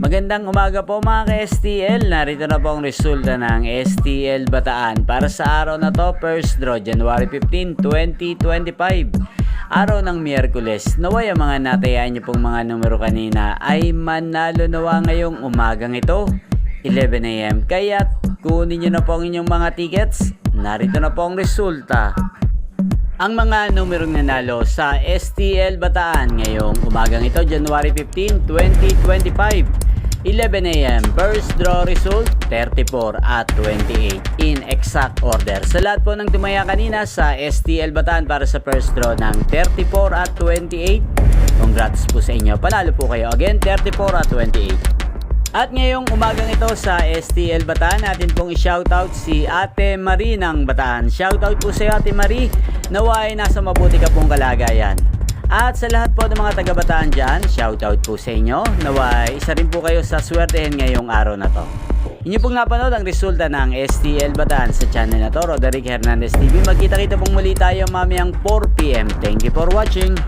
Magandang umaga po mga ka-STL. Narito na po ang resulta ng STL Bataan para sa araw na to, first draw, January 15, 2025. Araw ng Miyerkules. Naway ang mga natayaan niyo pong mga numero kanina ay manalo nawa ngayong umagang ito, 11 AM. Kaya kunin niyo na po ang inyong mga tickets. Narito na po ang resulta. Ang mga numerong nanalo sa STL Bataan ngayong umagang ito, January 15, 2025. 11 AM, first draw result, 34 at 28 in exact order. Sa lahat po ng tumaya kanina sa STL Bataan para sa first draw ng 34 at 28, congrats po sa inyo. Panalo po kayo again, 34 at 28. At ngayong umagang ito sa STL Bataan, natin pong i-shoutout si Ate Marie ng Bataan. Shoutout po sa iyo Ate Marie, naway nasa mabuti ka pong kalagayan. At sa lahat po ng mga taga-Bataan dyan, shoutout po sa inyo, naway isa rin po kayo sa swertehin ngayong araw na to. Inyo pong napanood ang resulta ng STL Bataan sa channel na to, Roderick Hernandez TV. Magkita-kita pong muli tayo mamayang 4 PM. Thank you for watching.